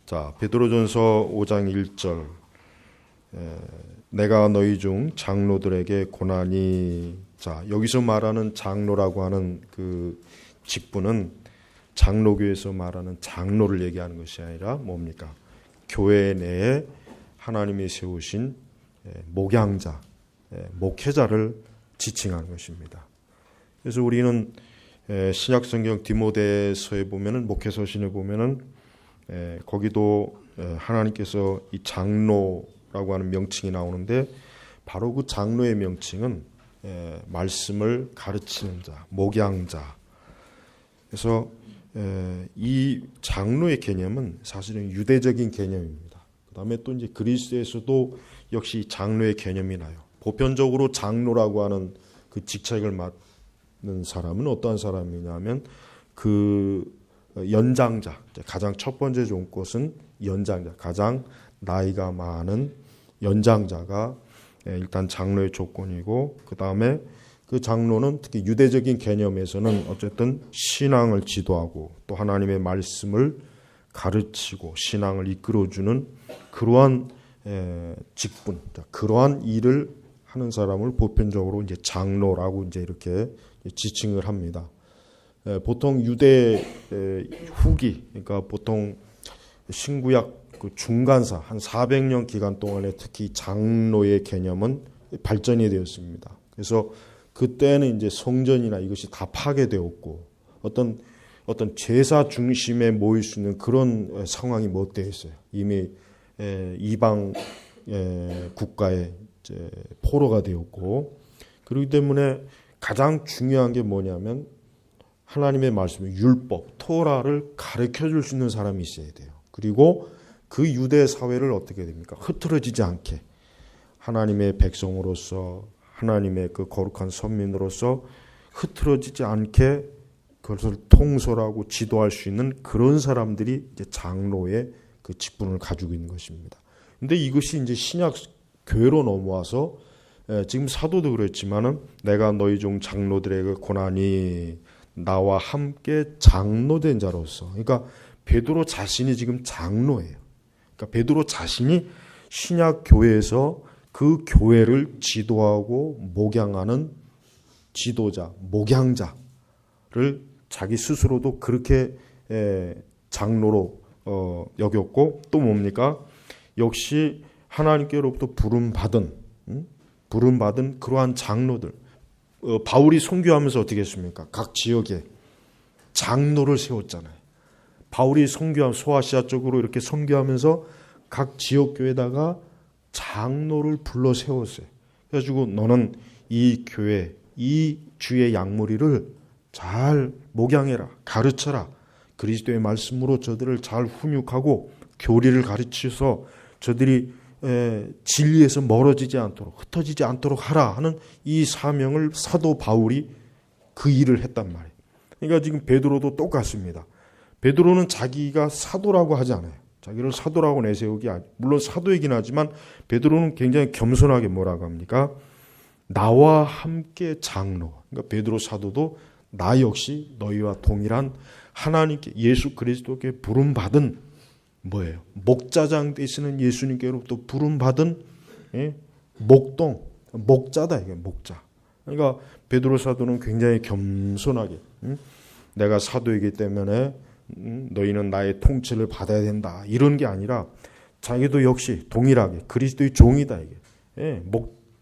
자, 베드로전서 5장 1절. 내가 너희 중 장로들에게 고난이. 자, 여기서 말하는 장로라고 하는 그 직분은 장로교에서 말하는 장로를 얘기하는 것이 아니라 뭡니까? 교회 내에 하나님이 세우신 목양자, 목회자를 지칭하는 것입니다. 그래서 우리는 신약성경 디모데서에 보면은, 목회서신에 보면은 거기도 하나님께서 이 장로라고 하는 명칭이 나오는데, 바로 그 장로의 명칭은 말씀을 가르치는 자, 목양자. 그래서 이 장로의 개념은 사실은 유대적인 개념입니다. 그 다음에 또 이제 그리스도에서도 역시 장로의 개념이 나요. 보편적으로 장로라고 하는 그 직책을 맡는 사람은 어떠한 사람이냐면 그 연장자, 가장 첫 번째 좋은 것은 연장자, 가장 나이가 많은 연장자가 일단 장로의 조건이고, 그 다음에 그 장로는 특히 유대적인 개념에서는 어쨌든 신앙을 지도하고 또 하나님의 말씀을 가르치고 신앙을 이끌어주는 그러한 직분, 그러한 일을 하는 사람을 보편적으로 이제 장로라고 이제 이렇게 지칭을 합니다. 보통 유대 후기, 그러니까 보통 신구약 그 중간사 한 400년 기간 동안에 특히 장로의 개념은 발전이 되었습니다. 그래서 그때는 이제 성전이나 이것이 다 파괴되었고 어떤 제사 중심에 모일 수 있는 그런 상황이 못 되어 있어요. 이미 이방 국가에 이제 포로가 되었고, 그렇기 때문에 가장 중요한 게 뭐냐면 하나님의 말씀, 율법, 토라를 가르쳐 줄 수 있는 사람이 있어야 돼요. 그리고 그 유대 사회를 어떻게 됩니까? 흐트러지지 않게 하나님의 백성으로서, 하나님의 그 거룩한 선민으로서 흐트러지지 않게 그것을 통솔하고 지도할 수 있는 그런 사람들이 이제 장로의 그 직분을 가지고 있는 것입니다. 근데 이것이 이제 신약 교회로 넘어와서 지금 사도도 그랬지만은 내가 너희 중 장로들에게 고난이, 나와 함께 장로된 자로서. 그러니까 베드로 자신이 지금 장로예요. 그러니까 베드로 자신이 신약 교회에서 그 교회를 지도하고 목양하는 지도자, 목양자를 자기 스스로도 그렇게 장로로 여겼고, 또 뭡니까? 역시 하나님께로부터 부름받은 그러한 장로들. 바울이 선교하면서 어떻게 했습니까? 각 지역에 장로를 세웠잖아요. 바울이 선교하면서 소아시아 쪽으로 이렇게 선교하면서 각 지역 교회에다가 장로를 불러 세웠어요. 그래가지고 너는 이 교회, 이 주의 양무리를 잘 목양해라, 가르쳐라. 그리스도의 말씀으로 저들을 잘 훈육하고 교리를 가르쳐서 저들이 진리에서 멀어지지 않도록, 흩어지지 않도록 하라 하는 이 사명을 사도 바울이 그 일을 했단 말이에요. 그러니까 지금 베드로도 똑같습니다. 베드로는 자기가 사도라고 하지 않아요. 자기를 사도라고 내세우기, 물론 사도이긴 하지만 베드로는 굉장히 겸손하게 뭐라고 합니까? 나와 함께 장로. 그러니까 베드로 사도도 나 역시 너희와 동일한 하나님께, 예수 그리스도께 부름받은 뭐예요? 목자장 되시는 예수님께로부터 부름받은 목동, 목자다, 이게 목자. 그러니까 베드로 사도는 굉장히 겸손하게 내가 사도이기 때문에 너희는 나의 통치를 받아야 된다, 이런 게 아니라 자기도 역시 동일하게 그리스도의 종이다, 이게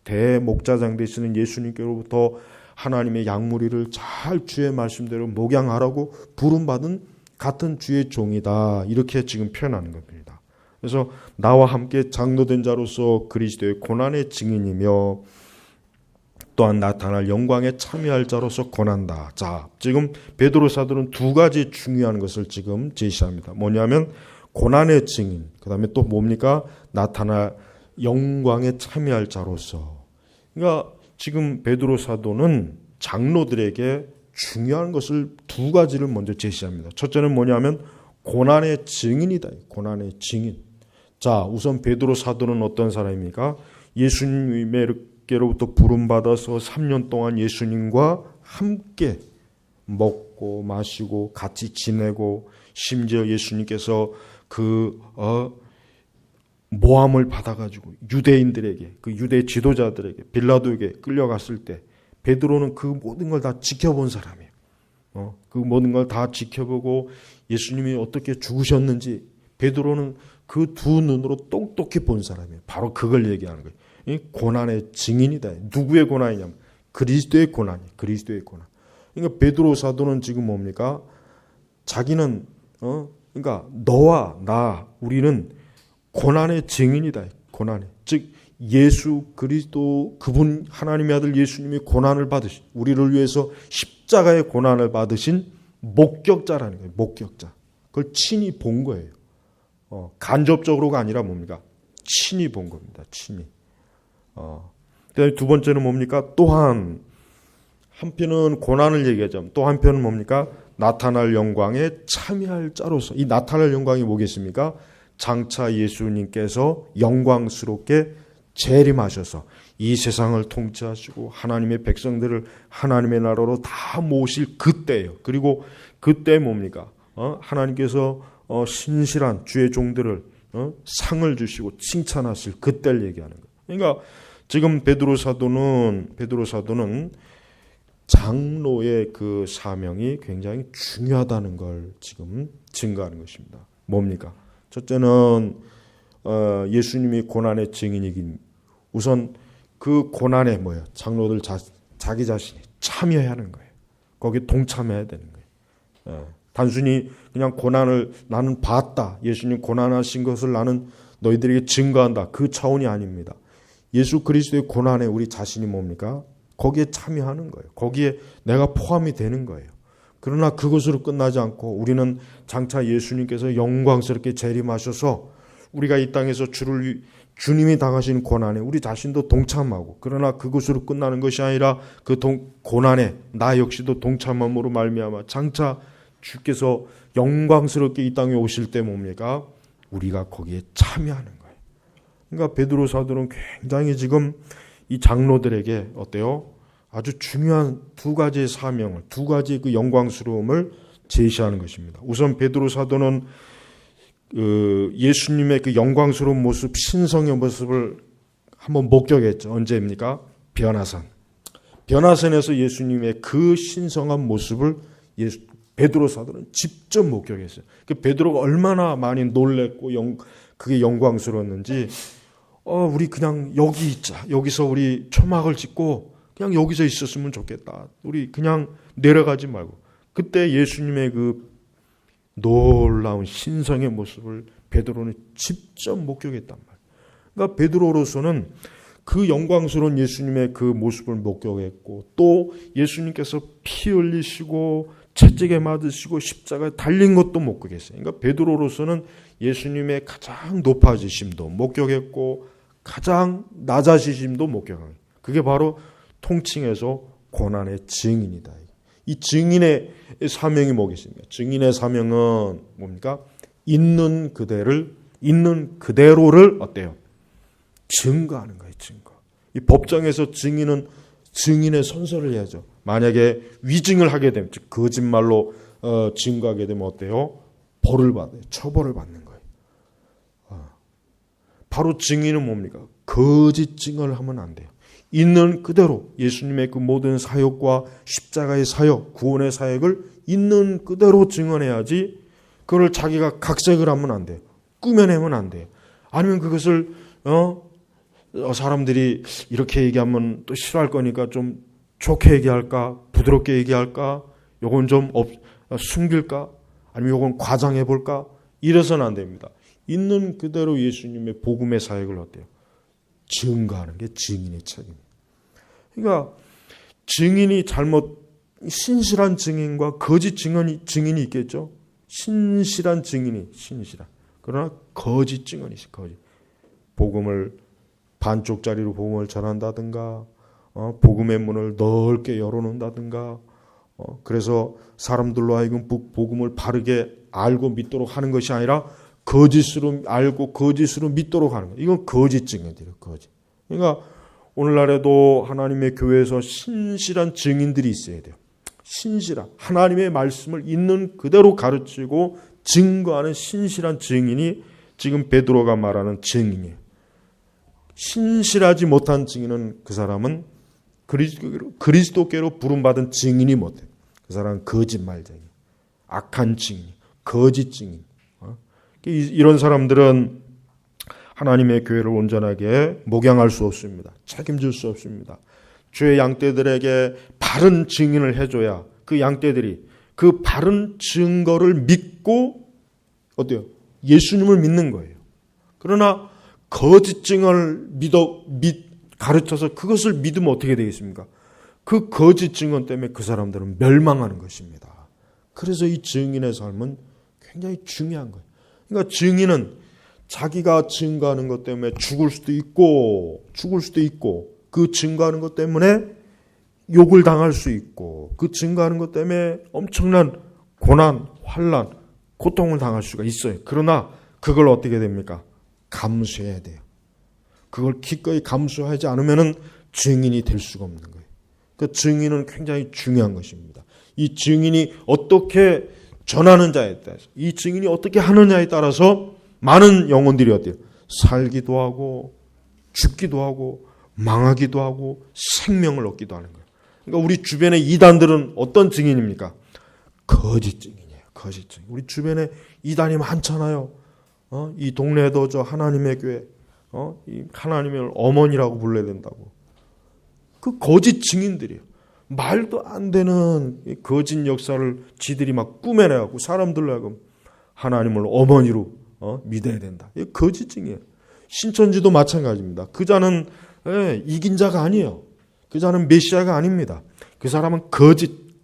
대목자장 되시는 예수님께로부터 하나님의 양무리를 잘 주의 말씀대로 목양하라고 부름받은 같은 주의 종이다, 이렇게 지금 표현하는 겁니다. 그래서 나와 함께 장로된 자로서 그리스도의 고난의 증인이며 또한 나타날 영광에 참여할 자로서 권한다. 자, 지금 베드로 사도는 두 가지 중요한 것을 지금 제시합니다. 뭐냐면 고난의 증인, 그 다음에 또 뭡니까? 나타날 영광에 참여할 자로서. 그러니까 지금 베드로 사도는 장로들에게 중요한 것을 두 가지를 먼저 제시합니다. 첫째는 뭐냐면 고난의 증인이다. 고난의 증인. 자, 우선 베드로 사도는 어떤 사람입니까? 예수님께로부터 부름받아서 3년 동안 예수님과 함께 먹고 마시고 같이 지내고, 심지어 예수님께서 모함을 받아가지고 유대인들에게, 그 유대 지도자들에게, 빌라도에게 끌려갔을 때 베드로는 그 모든 걸 다 지켜본 사람이에요. 그 모든 걸 다 지켜보고 예수님이 어떻게 죽으셨는지 베드로는 그 두 눈으로 똑똑히 본 사람이에요. 바로 그걸 얘기하는 거예요. 이 고난의 증인이다. 누구의 고난이냐면 그리스도의 고난이에요. 그리스도의 고난. 그러니까 베드로 사도는 지금 뭡니까? 자기는 그러니까 너와 나 우리는 고난의 증인이다. 고난의. 즉 예수 그리스도 그분 하나님의 아들 예수님이 고난을 받으신 우리를 위해서 십자가의 고난을 받으신 목격자라는 거예요. 목격자. 그걸 친히 본 거예요. 간접적으로가 아니라 뭡니까? 친히 본 겁니다. 친히. 그다음에 두 번째는 뭡니까? 또한 한편은 고난을 얘기하자면 또 한편은 뭡니까? 나타날 영광에 참여할 자로서. 이 나타날 영광이 뭐겠습니까? 장차 예수님께서 영광스럽게 재림하셔서 이 세상을 통치하시고 하나님의 백성들을 하나님의 나라로 다 모실 그때예요. 그리고 그때 뭡니까? 하나님께서 신실한 주의 종들을 상을 주시고 칭찬하실 그때를 얘기하는 거예요. 그러니까 지금 베드로 사도는 장로의 그 사명이 굉장히 중요하다는 걸 지금 증거하는 것입니다. 뭡니까? 첫째는 예수님이 고난의 증인이긴 우선 그 고난에 뭐예요? 장로들 자기 자신이 참여해야 하는 거예요. 거기에 동참해야 되는 거예요. 단순히 그냥 고난을 나는 봤다. 예수님 고난하신 것을 나는 너희들에게 증거한다. 그 차원이 아닙니다. 예수 그리스도의 고난에 우리 자신이 뭡니까? 거기에 참여하는 거예요. 거기에 내가 포함이 되는 거예요. 그러나 그것으로 끝나지 않고 우리는 장차 예수님께서 영광스럽게 재림하셔서 우리가 이 땅에서 주님이 당하신 고난에 우리 자신도 동참하고 그러나 그것으로 끝나는 것이 아니라 그 고난에 나 역시도 동참함으로 말미암아 장차 주께서 영광스럽게 이 땅에 오실 때 뭡니까? 우리가 거기에 참여하는 거예요. 그러니까 베드로 사도는 굉장히 지금 이 장로들에게 어때요? 아주 중요한 두 가지의 사명을, 두 가지의 그 영광스러움을 제시하는 것입니다. 우선 베드로 사도는 예수님의 그 영광스러운 모습, 신성의 모습을 한번 목격했죠. 언제입니까? 변화산에서 예수님의 그 신성한 모습을 베드로 사도는 직접 목격했어요. 그 베드로가 얼마나 많이 놀랬고 그게 영광스러웠는지 우리 그냥 여기 있자. 여기서 우리 초막을 짓고 그냥 여기서 있었으면 좋겠다. 우리 그냥 내려가지 말고. 그때 예수님의 그 놀라운 신성의 모습을 베드로는 직접 목격했단 말이에요. 그러니까 베드로로서는 그 영광스러운 예수님의 그 모습을 목격했고 또 예수님께서 피 흘리시고 채찍에 맞으시고 십자가에 달린 것도 목격했어요. 그러니까 베드로로서는 예수님의 가장 높아지심도 목격했고 가장 낮아지심도 목격합니다. 그게 바로 통칭해서 고난의 증인이다. 이 증인의 사명이 뭐겠습니까? 증인의 사명은 뭡니까? 있는 그대로를 어때요? 증거하는 거예요. 증거. 이 법정에서 증인은 증인의 선서를 해야죠. 만약에 위증을 하게 되면 즉 거짓말로 증거하게 되면 어때요? 벌을 받아요. 처벌을 받는 거예요. 바로 증인은 뭡니까? 거짓 증언을 하면 안 돼요. 있는 그대로 예수님의 그 모든 사역과 십자가의 사역, 구원의 사역을 있는 그대로 증언해야지 그걸 자기가 각색을 하면 안 돼요. 꾸며내면 안 돼요. 아니면 그것을 사람들이 이렇게 얘기하면 또 싫어할 거니까 좀 좋게 얘기할까? 부드럽게 얘기할까? 요건 좀 숨길까? 아니면 요건 과장해 볼까? 이래서는 안 됩니다. 있는 그대로 예수님의 복음의 사역을 어때요? 증거하는 게 증인의 책임입니다. 그러니까 증인이 신실한 증인과 거짓 증인이 있겠죠. 신실한 증인이 신실한. 그러나 거짓 증언이 있어요. 거짓. 복음을 반쪽짜리로 복음을 전한다든가 복음의 문을 넓게 열어놓는다든가 그래서 사람들로 하여금 복음을 바르게 알고 믿도록 하는 것이 아니라 거짓으로 알고 거짓으로 믿도록 하는 거예요. 이건 거짓 증인들이에요. 거짓. 그러니까 오늘날에도 하나님의 교회에서 신실한 증인들이 있어야 돼요. 신실한 하나님의 말씀을 있는 그대로 가르치고 증거하는 신실한 증인이 지금 베드로가 말하는 증인이에요. 신실하지 못한 증인은 그 사람은 그리스도께로 부름받은 증인이 못해. 그 사람은 거짓말쟁이, 악한 증인, 거짓 증인. 이런 사람들은 하나님의 교회를 온전하게 목양할 수 없습니다. 책임질 수 없습니다. 주의 양떼들에게 바른 증인을 해줘야 그 양떼들이 그 바른 증거를 믿고 어때요? 예수님을 믿는 거예요. 그러나 거짓 증언을 가르쳐서 그것을 믿으면 어떻게 되겠습니까? 그 거짓 증언 때문에 그 사람들은 멸망하는 것입니다. 그래서 이 증인의 삶은 굉장히 중요한 거예요. 그러니까 증인은 자기가 증거하는 것 때문에 죽을 수도 있고 그 증거하는 것 때문에 욕을 당할 수 있고 그 증거하는 것 때문에 엄청난 고난, 환난, 고통을 당할 수가 있어요. 그러나 그걸 어떻게 됩니까? 감수해야 돼요. 그걸 기꺼이 감수하지 않으면 증인이 될 수가 없는 거예요. 그 증인은 굉장히 중요한 것입니다. 이 증인이 어떻게 전하는 자에 따라서, 이 증인이 어떻게 하느냐에 따라서 많은 영혼들이 어때요? 살기도 하고 죽기도 하고 망하기도 하고 생명을 얻기도 하는 거예요. 그러니까 우리 주변의 이단들은 어떤 증인입니까? 거짓 증인이에요. 거짓 증인. 우리 주변에 이단이 많잖아요. 이 동네에도 저 하나님의 교회, 이 하나님의 어머니라고 불러야 된다고. 그 거짓 증인들이에요. 말도 안 되는 거짓 역사를 지들이 막 꾸며내갖고 사람들로 하여금 하나님을 어머니로 믿어야 된다. 이게 거짓 증이에요. 신천지도 마찬가지입니다. 그 자는 이긴 자가 아니에요. 그 자는 메시아가 아닙니다. 그 사람은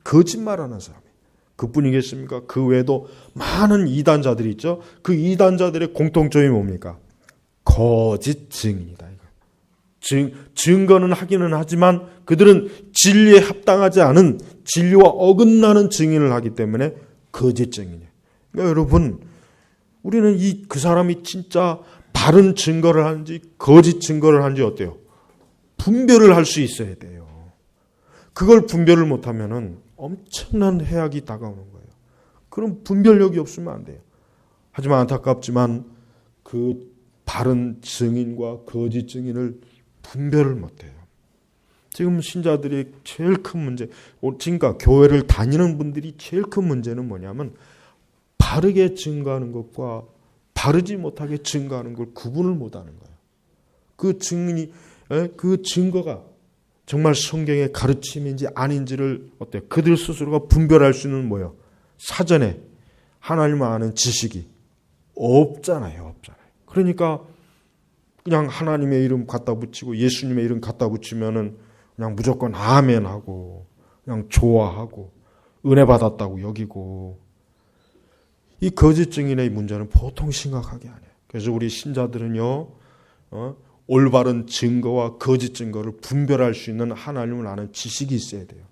거짓말하는 사람이에요. 그뿐이겠습니까? 그 외에도 많은 이단자들이 있죠. 그 이단자들의 공통점이 뭡니까? 거짓 증인이다. 증거는 하기는 하지만 그들은 진리에 합당하지 않은 진리와 어긋나는 증인을 하기 때문에 거짓 증인이에요. 그러니까 여러분, 우리는 그 사람이 진짜 바른 증거를 하는지 거짓 증거를 하는지 어때요? 분별을 할 수 있어야 돼요. 그걸 분별을 못하면은 엄청난 해악이 다가오는 거예요. 그럼 분별력이 없으면 안 돼요. 하지만 안타깝지만 그 바른 증인과 거짓 증인을 분별을 못해요. 지금 신자들이 제일 큰 문제, 그러니까 교회를 다니는 분들이 제일 큰 문제는 뭐냐면 바르게 증거하는 것과 바르지 못하게 증거하는 걸 구분을 못하는 거예요. 그 증거가 정말 성경의 가르침인지 아닌지를 어때요? 그들 스스로가 분별할 수 있는 뭐예요? 사전에 하나님을 아는 지식이 없잖아요. 그러니까 그냥 하나님의 이름 갖다 붙이고 예수님의 이름 갖다 붙이면은 그냥 무조건 아멘하고 그냥 좋아하고 은혜 받았다고 여기고, 이 거짓 증인의 문제는 보통 심각하게 안 해요. 그래서 우리 신자들은요, 올바른 증거와 거짓 증거를 분별할 수 있는 하나님을 아는 지식이 있어야 돼요.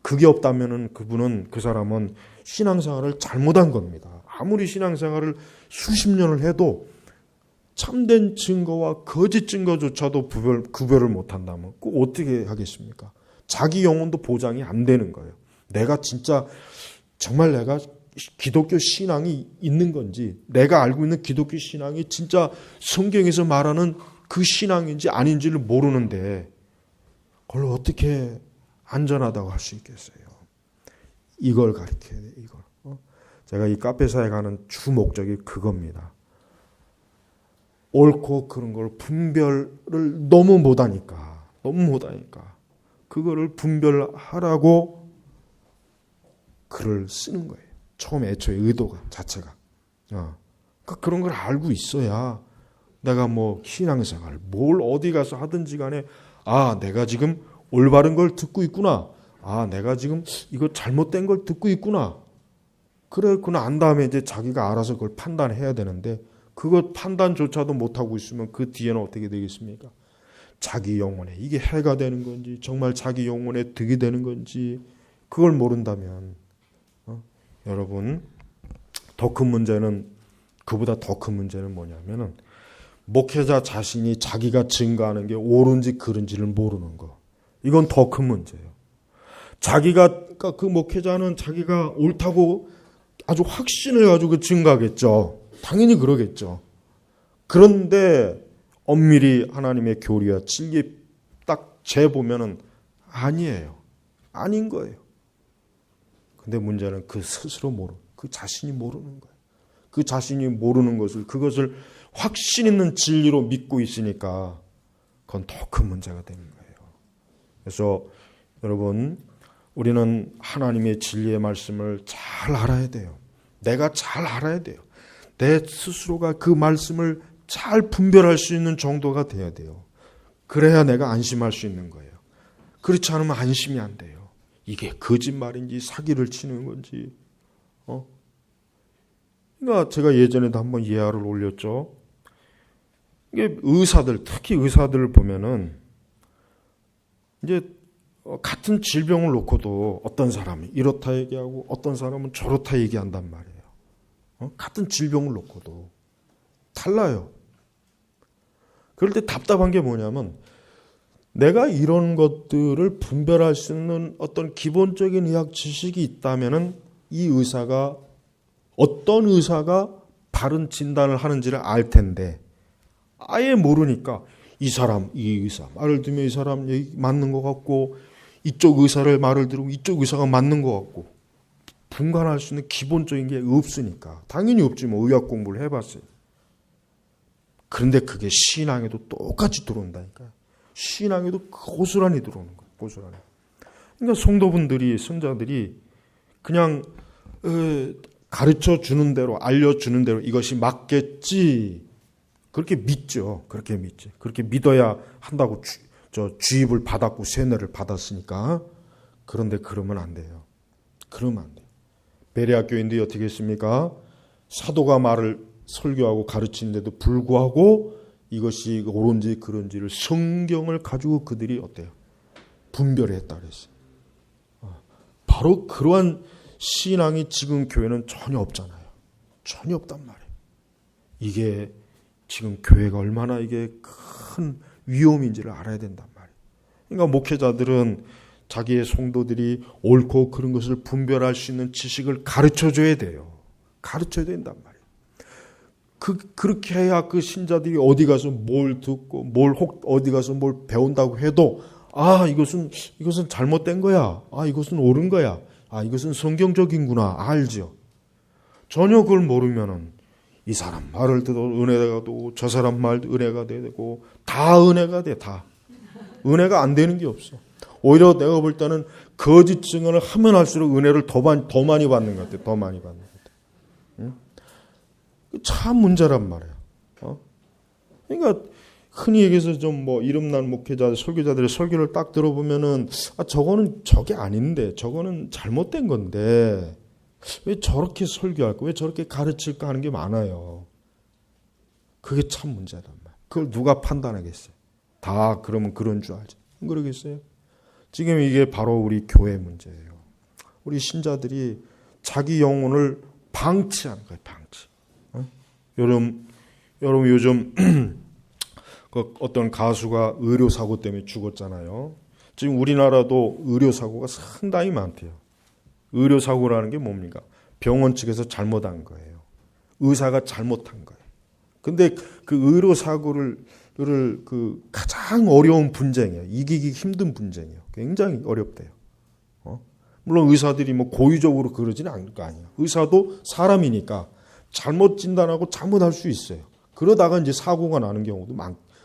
그게 없다면은 그 사람은 신앙생활을 잘못한 겁니다. 아무리 신앙생활을 수십 년을 해도 참된 증거와 거짓 증거조차도 구별을 못한다면 그 어떻게 하겠습니까? 자기 영혼도 보장이 안 되는 거예요. 내가 진짜 정말 내가 기독교 신앙이 있는 건지, 내가 알고 있는 기독교 신앙이 진짜 성경에서 말하는 그 신앙인지 아닌지를 모르는데 그걸 어떻게 안전하다고 할 수 있겠어요? 이걸 가르쳐야 돼요. 이걸. 제가 이 카페사에 가는 주 목적이 그겁니다. 옳고 그런 걸 분별을 너무 못하니까 그거를 분별하라고 글을 쓰는 거예요. 처음에 애초에 의도가 자체가. 그러니까 그런 걸 알고 있어야 내가 뭐 신앙생활 뭘 어디 가서 하든지 간에 내가 지금 올바른 걸 듣고 있구나. 내가 지금 이거 잘못된 걸 듣고 있구나. 그랬구나. 안 다음에 이제 자기가 알아서 그걸 판단해야 되는데 그것 판단조차도 못하고 있으면 그 뒤에는 어떻게 되겠습니까? 자기 영혼에 이게 해가 되는 건지 정말 자기 영혼에 득이 되는 건지 그걸 모른다면 여러분, 그보다 더 큰 문제는 뭐냐면은 목회자 자신이 자기가 증거하는 게 옳은지 그른지를 모르는 거. 이건 더 큰 문제예요. 그 목회자는 자기가 옳다고 아주 확신을 가지고 증가하겠죠. 당연히 그러겠죠. 그런데 엄밀히 하나님의 교리와 진리 딱 재보면은 아니에요. 아닌 거예요. 근데 문제는 그 스스로 그 자신이 모르는 거예요. 그 자신이 모르는 것을, 그것을 확신 있는 진리로 믿고 있으니까 그건 더 큰 문제가 되는 거예요. 그래서 여러분, 우리는 하나님의 진리의 말씀을 잘 알아야 돼요. 내가 잘 알아야 돼요. 내 스스로가 그 말씀을 잘 분별할 수 있는 정도가 돼야 돼요. 그래야 내가 안심할 수 있는 거예요. 그렇지 않으면 안심이 안 돼요. 이게 거짓말인지 사기를 치는 건지. 그러니까 제가 예전에도 한번 예화를 올렸죠. 이게 의사들, 특히 의사들을 보면은 이제 같은 질병을 놓고도 어떤 사람이 이렇다 얘기하고 어떤 사람은 저렇다 얘기한단 말이에요. 같은 질병을 놓고도 달라요. 그럴 때 답답한 게 뭐냐면 내가 이런 것들을 분별할 수 있는 어떤 기본적인 의학 지식이 있다면은 이 의사가 어떤 의사가 바른 진단을 하는지를 알 텐데 아예 모르니까 이 의사 말을 들으면 이 사람 얘기 맞는 것 같고 이쪽 의사를 말을 들으면 이쪽 의사가 맞는 것 같고 분간할 수 있는 기본적인 게 없으니까 당연히 없지 뭐 의학 공부를 해봤어요. 그런데 그게 신앙에도 똑같이 들어온다니까요. 신앙에도 고스란히 들어오는 거예요. 고스란히. 그러니까 성도분들이 성자들이 그냥 가르쳐 주는 대로 알려주는 대로 이것이 맞겠지 그렇게 믿죠. 그렇게 믿지. 그렇게 믿어야 한다고 주입을 받았고 세뇌를 받았으니까. 그런데 그러면 안 돼요. 그러면 안 돼요. 베레아 교인들이 어떻게 했습니까? 사도가 말을 설교하고 가르치는데도 불구하고 이것이 옳은지 그런지를 성경을 가지고 그들이 어때요? 분별했다 그랬어요. 바로 그러한 신앙이 지금 교회는 전혀 없잖아요. 전혀 없단 말이에요. 이게 지금 교회가 얼마나 이게 큰 위험인지를 알아야 된단 말이에요. 그러니까 목회자들은 자기의 성도들이 옳고 그런 것을 분별할 수 있는 지식을 가르쳐줘야 돼요. 가르쳐야 된단 말이에요. 그렇게 해야 그 신자들이 어디 가서 뭘 듣고 어디 가서 뭘 배운다고 해도 이것은 잘못된 거야. 이것은 옳은 거야. 이것은 성경적인구나. 알죠. 전혀 그걸 모르면은 이 사람 말을 들어도 은혜가 되고 저 사람 말도 은혜가 되고 다 은혜가 돼. 다. 은혜가 안 되는 게 없어. 오히려 내가 볼 때는 거짓 증언을 하면 할수록 은혜를 더 많이 받는 것 같아. 더 많이 받는 것 같아. 응? 참 문제란 말이야. 그러니까 흔히 얘기해서 좀 이름난 목회자, 설교자들의 설교를 딱 들어보면은 저거는 저게 아닌데, 저거는 잘못된 건데 왜 저렇게 설교할까, 왜 저렇게 가르칠까 하는 게 많아요. 그게 참 문제란 말이야. 그걸 누가 판단하겠어요? 다 그러면 그런 줄 알지. 안 그러겠어요? 지금 이게 바로 우리 교회 문제예요. 우리 신자들이 자기 영혼을 방치하는 거예요. 방치. 여러분 요즘 어떤 가수가 의료사고 때문에 죽었잖아요. 지금 우리나라도 의료사고가 상당히 많대요. 의료사고라는 게 뭡니까? 병원 측에서 잘못한 거예요. 의사가 잘못한 거예요. 근데 그 의료사고를 가장 어려운 분쟁이에요. 이기기 힘든 분쟁이에요. 굉장히 어렵대요. 물론 의사들이 고의적으로 그러지는 않을 거 아니에요. 의사도 사람이니까 잘못 진단하고 잘못할 수 있어요. 그러다가 이제 사고가 나는 경우도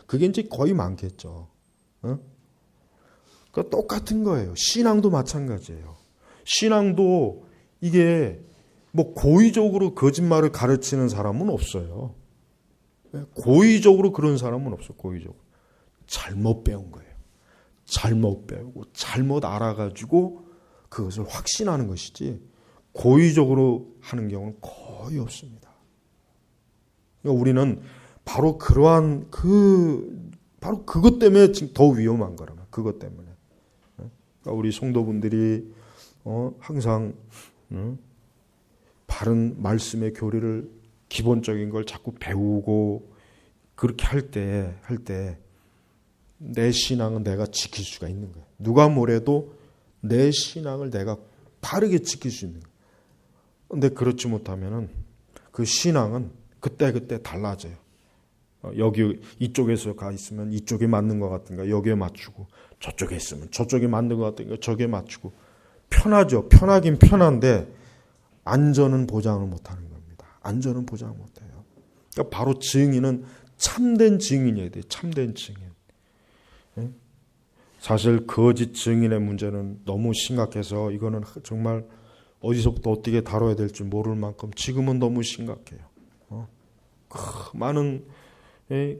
그게 이제 거의 많겠죠. 그러니까 똑같은 거예요. 신앙도 마찬가지예요. 신앙도 이게 고의적으로 거짓말을 가르치는 사람은 없어요. 고의적으로 그런 사람은 없어요. 고의적으로. 잘못 배운 거예요. 잘못 배우고 잘못 알아가지고 그것을 확신하는 것이지 고의적으로 하는 경우는 거의 없습니다. 그러니까 우리는 바로 그러한 바로 그것 때문에 지금 더 위험한 거라면 그것 때문에. 그러니까 우리 성도분들이 항상 바른 말씀의 교리를 기본적인 걸 자꾸 배우고 그렇게 할 때 내 신앙은 내가 지킬 수가 있는 거예요. 누가 뭐래도 내 신앙을 내가 바르게 지킬 수 있는 거예요. 근데 그렇지 못하면은 그 신앙은 그때그때 달라져요. 여기 이쪽에서 가 있으면 이쪽에 맞는 것 같은가 여기에 맞추고, 저쪽에 있으면 저쪽에 맞는 것 같은가 저기에 맞추고. 편하죠. 편하긴 편한데 안전은 보장을 못하는 겁니다. 안전은 보장을 못해요. 그러니까 바로 증인은 참된 증인이어야 돼요. 참된 증인. 사실 거짓 증인의 문제는 너무 심각해서 이거는 정말 어디서부터 어떻게 다뤄야 될지 모를 만큼 지금은 너무 심각해요. 많은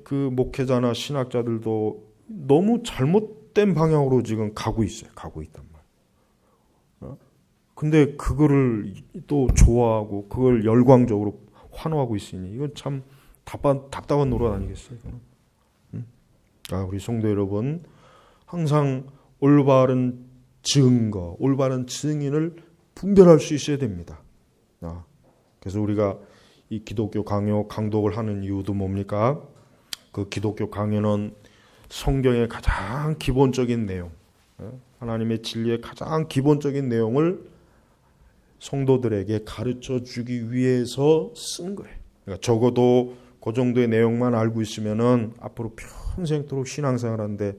그 목회자나 신학자들도 너무 잘못된 방향으로 지금 가고 있어요. 가고 있단 말이에요. 근데 그거를 또 좋아하고 그걸 열광적으로 환호하고 있으니 이건 참 답답한 노릇 아니겠어요? 우리 성도 여러분, 항상 올바른 증거, 올바른 증인을 분별할 수 있어야 됩니다. 그래서 우리가 이 기독교 강독을 하는 이유도 뭡니까? 그 기독교 강요는 성경의 가장 기본적인 내용, 하나님의 진리의 가장 기본적인 내용을 성도들에게 가르쳐 주기 위해서 쓴 거예요. 그러니까 적어도 그 정도의 내용만 알고 있으면은 앞으로 평생토록 신앙생활하는데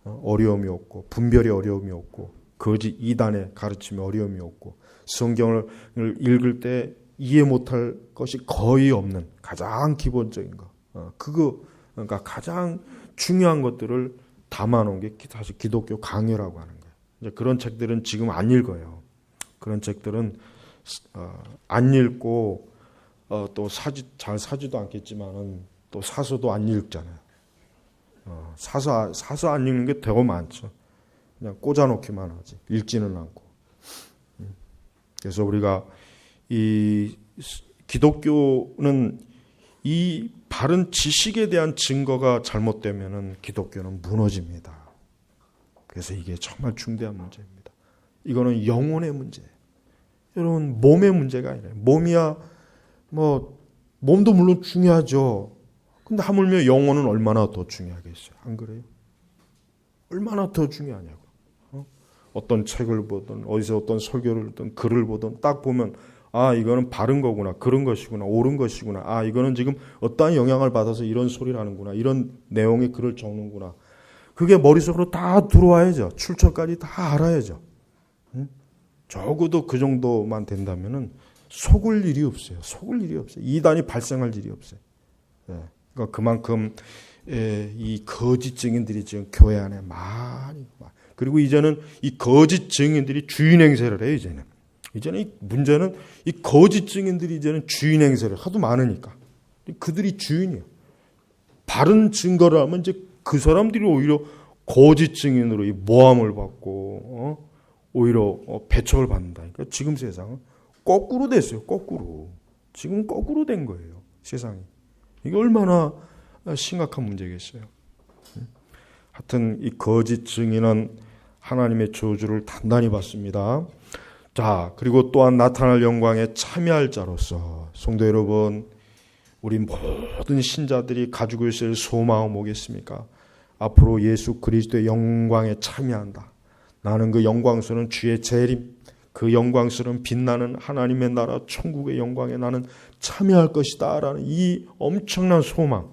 어려움이 없고, 분별이 어려움이 없고, 거짓 이단의 가르침에 어려움이 없고, 성경을 읽을 때 이해 못할 것이 거의 없는 가장 기본적인 거, 그러니까 가장 중요한 것들을 담아놓은 게 사실 기독교 강요라고 하는 거예요. 이제 그런 책들은 지금 안 읽어요. 그런 책들은 안 읽고 또 잘 사지도 않겠지만은 또 사서도 안 읽잖아요. 사서 안 읽는 게 되게 많죠. 그냥 꽂아놓기만 하지 읽지는 않고. 그래서 우리가 이 기독교는 이 바른 지식에 대한 증거가 잘못되면은 기독교는 무너집니다. 그래서 이게 정말 중대한 문제입니다. 이거는 영혼의 문제예요. 여러분, 몸의 문제가 아니라요. 몸이야 몸도 물론 중요하죠. 근데 하물며 영혼은 얼마나 더 중요하겠어요? 안 그래요? 얼마나 더 중요하냐고. 어떤 책을 보든 어디서 어떤 설교를 듣든 글을 보든 딱 보면 이거는 바른 거구나, 그런 것이구나, 옳은 것이구나, 이거는 지금 어떠한 영향을 받아서 이런 소리를 하는구나, 이런 내용의 글을 적는구나. 그게 머릿속으로 다 들어와야죠. 출처까지 다 알아야죠. 적어도 그 정도만 된다면은 속을 일이 없어요. 속을 일이 없어요. 이단이 발생할 일이 없어요. 그러니까 그만큼 이 거짓 증인들이 지금 교회 안에 많이, 그리고 이제는 이 거짓 증인들이 주인 행세를 해요. 이제는 이 문제는 이 거짓 증인들이 이제는 주인 행세를 하도 많으니까 그들이 주인이에요. 바른 증거를 하면 이제 그 사람들이 오히려 거짓 증인으로 이 모함을 받고 오히려 배척을 받는다니까. 지금 세상은 거꾸로 됐어요. 거꾸로. 지금 거꾸로 된 거예요. 세상이. 이게 얼마나 심각한 문제겠어요. 하여튼 이 거짓 증인은 하나님의 저주를 단단히 받습니다. 자, 그리고 또한 나타날 영광에 참여할 자로서 성도 여러분, 우리 모든 신자들이 가지고 있을 소망은 뭐겠습니까? 앞으로 예수 그리스도의 영광에 참여한다. 나는 그 영광스러운 주의 재림, 그 영광스러운 빛나는 하나님의 나라 천국의 영광에 나는 참여할 것이다 라는 이 엄청난 소망.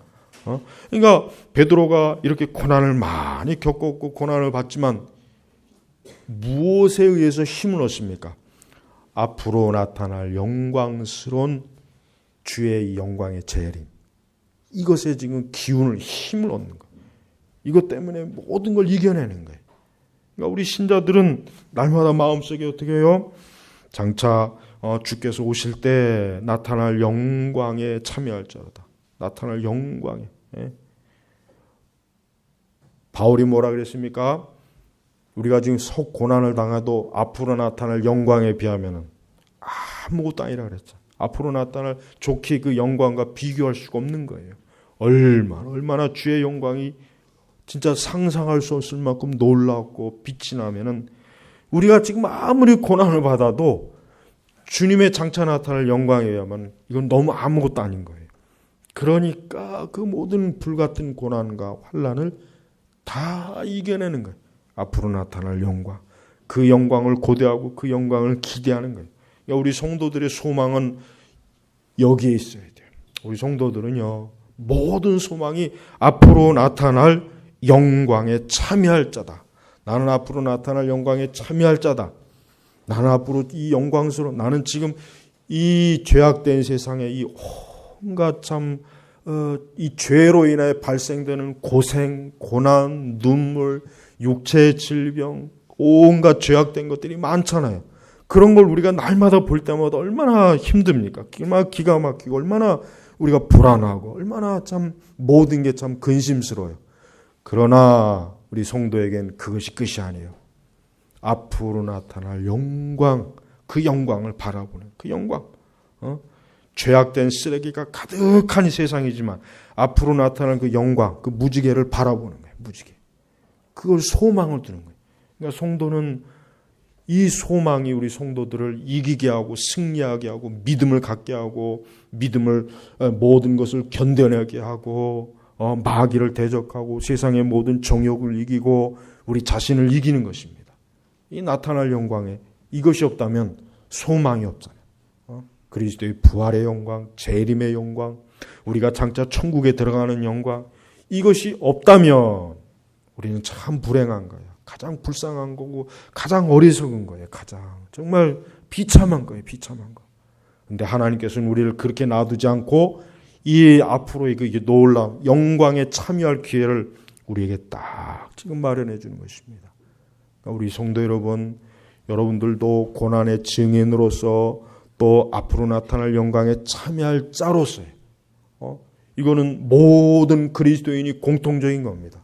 그러니까 베드로가 이렇게 고난을 많이 겪었고 고난을 받지만 무엇에 의해서 힘을 얻습니까? 앞으로 나타날 영광스러운 주의 영광의 재림, 이것에 지금 기운을, 힘을 얻는 거예요. 이것 때문에 모든 걸 이겨내는 거예요. 그러니까 우리 신자들은 날마다 마음속에 어떻게 해요? 장차 주께서 오실 때 나타날 영광에 참여할 자로다. 나타날 영광에. 바울이 뭐라 그랬습니까? 우리가 지금 속 고난을 당해도 앞으로 나타날 영광에 비하면 아무것도 아니라 그랬죠. 앞으로 나타날 좋게 그 영광과 비교할 수가 없는 거예요. 얼마나 주의 영광이 진짜 상상할 수 없을 만큼 놀랍고 빛이 나면은 우리가 지금 아무리 고난을 받아도 주님의 장차 나타날 영광에 의하면 이건 너무 아무것도 아닌 거예요. 그러니까 그 모든 불같은 고난과 환난을 다 이겨내는 거예요. 앞으로 나타날 영광, 그 영광을 고대하고 그 영광을 기대하는 거예요. 우리 성도들의 소망은 여기에 있어야 돼요. 우리 성도들은요, 모든 소망이 앞으로 나타날 영광에 참여할 자다. 나는 앞으로 나타날 영광에 참여할 자다. 나는 앞으로 이 영광스러운, 나는 지금 이 죄악된 세상에 이 온갖 이 죄로 인해 발생되는 고생, 고난, 눈물, 육체의 질병, 온갖 죄악된 것들이 많잖아요. 그런 걸 우리가 날마다 볼 때마다 얼마나 힘듭니까? 얼마나 기가 막히고, 얼마나 우리가 불안하고, 얼마나 참 모든 게 참 근심스러워요. 그러나 우리 성도에겐 그것이 끝이 아니에요. 앞으로 나타날 영광, 그 영광을 바라보는 그 영광. 죄악된 쓰레기가 가득한 세상이지만 앞으로 나타날 그 영광, 그 무지개를 바라보는 거예요. 무지개. 그걸 소망을 두는 거예요. 그러니까 성도는 이 소망이 우리 성도들을 이기게 하고 승리하게 하고 믿음을 갖게 하고 믿음을 모든 것을 견뎌내게 하고 마귀를 대적하고 세상의 모든 정욕을 이기고 우리 자신을 이기는 것입니다. 이 나타날 영광에 이것이 없다면 소망이 없잖아요. 그리스도의 부활의 영광, 재림의 영광, 우리가 장차 천국에 들어가는 영광, 이것이 없다면 우리는 참 불행한 거예요. 가장 불쌍한 거고 가장 어리석은 거예요. 가장 정말 비참한 거예요. 비참한 거. 근데 하나님께서는 우리를 그렇게 놔두지 않고 이 앞으로의 그 놀라운 영광에 참여할 기회를 우리에게 딱 지금 마련해 주는 것입니다. 우리 성도 여러분, 여러분들도 고난의 증인으로서 또 앞으로 나타날 영광에 참여할 자로서요. 이거는 모든 그리스도인이 공통적인 겁니다.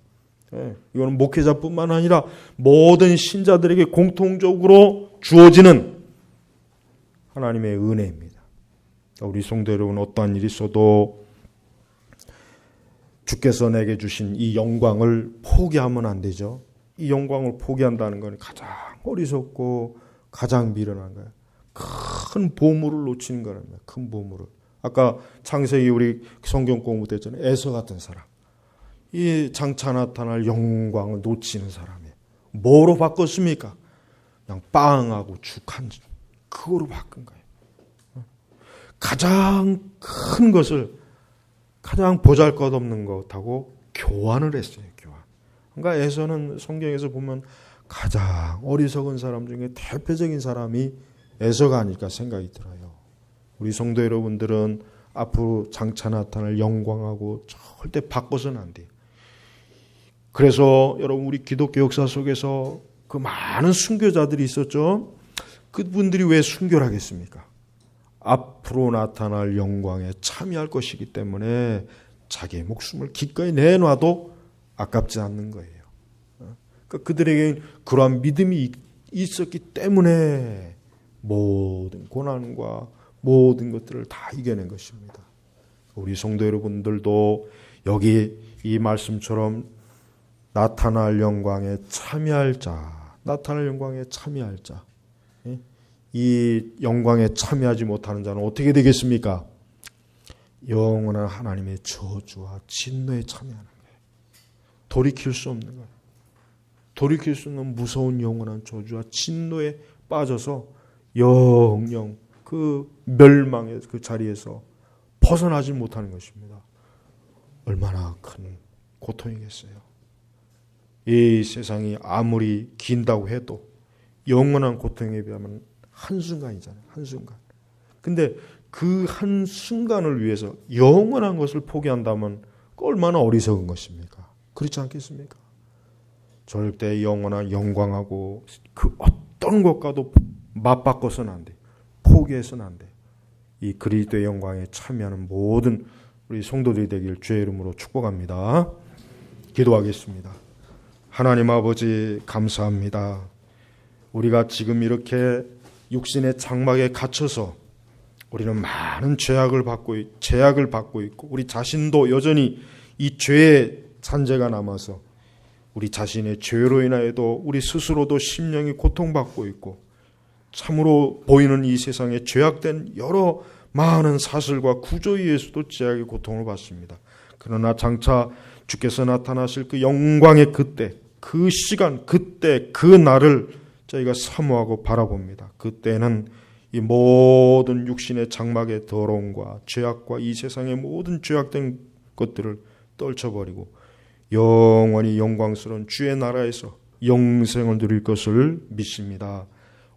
이거는 목회자뿐만 아니라 모든 신자들에게 공통적으로 주어지는 하나님의 은혜입니다. 우리 성도 여러분, 어떠한 일이 있어도 주께서 내게 주신 이 영광을 포기하면 안 되죠. 이 영광을 포기한다는 건 가장 어리석고 가장 미련한 거예요. 큰 보물을 놓치는 거랍니다. 큰 보물을. 아까 창세기 우리 성경 공부 때잖아요. 에서 같은 사람. 이 장차 나타날 영광을 놓치는 사람이에요. 뭐로 바꿨습니까? 그냥 빵하고 죽한 그거로 바꾼 거예요. 가장 큰 것을 가장 보잘것없는 것하고 교환을 했어요. 교환. 그러니까 에서는 성경에서 보면 가장 어리석은 사람 중에 대표적인 사람이 에서가 아닐까 생각이 들어요. 우리 성도 여러분들은 앞으로 장차 나타날 영광하고 절대 바꿔서는 안 돼요. 그래서 여러분, 우리 기독교 역사 속에서 그 많은 순교자들이 있었죠. 그분들이 왜 순교를 하겠습니까? 앞으로 나타날 영광에 참여할 것이기 때문에 자기의 목숨을 기꺼이 내놔도 아깝지 않는 거예요. 그러니까 그들에게 그러한 믿음이 있었기 때문에 모든 고난과 모든 것들을 다 이겨낸 것입니다. 우리 성도 여러분들도 여기 이 말씀처럼 나타날 영광에 참여할 자, 나타날 영광에 참여할 자, 이 영광에 참여하지 못하는 자는 어떻게 되겠습니까? 영원한 하나님의 저주와 진노에 참여하는 거예요. 돌이킬 수 없는 거예요. 돌이킬 수 없는 무서운 영원한 저주와 진노에 빠져서 영영 그 멸망의 그 자리에서 벗어나지 못하는 것입니다. 얼마나 큰 고통이겠어요. 이 세상이 아무리 긴다고 해도 영원한 고통에 비하면 한순간이잖아요. 한순간. 근데 그 한순간을 위해서 영원한 것을 포기한다면 얼마나 어리석은 것입니까? 그렇지 않겠습니까? 절대 영원한 영광하고 그 어떤 것과도 맞바꿔서는 안 돼. 포기해서는 안 돼. 이 그리스도의 영광에 참여하는 모든 우리 성도들이 되길 주의 이름으로 축복합니다. 기도하겠습니다. 하나님 아버지, 감사합니다. 우리가 지금 이렇게 육신의 장막에 갇혀서 우리는 많은 제약을 받고 있고 우리 자신도 여전히 이 죄의 잔재가 남아서 우리 자신의 죄로 인하여도 우리 스스로도 심령이 고통받고 있고 참으로 보이는 이 세상에 죄악된 여러 많은 사슬과 구조에 의해서도 제약의 고통을 받습니다. 그러나 장차 주께서 나타나실 그 영광의 그때, 그 시간, 그때, 그 날을 저희가 사모하고 바라봅니다. 그때는 이 모든 육신의 장막의 더러움과 죄악과 이 세상의 모든 죄악된 것들을 떨쳐버리고 영원히 영광스러운 주의 나라에서 영생을 누릴 것을 믿습니다.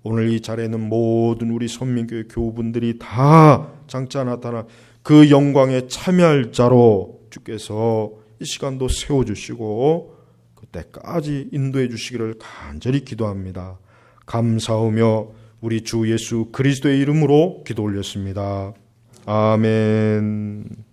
오늘 이 자리에 있는 모든 우리 선민교회 교우분들이 다 장차 나타나 그 영광에 참여할 자로 주께서 이 시간도 세워주시고 그때까지 인도해 주시기를 간절히 기도합니다. 감사하며 우리 주 예수 그리스도의 이름으로 기도 올렸습니다. 아멘.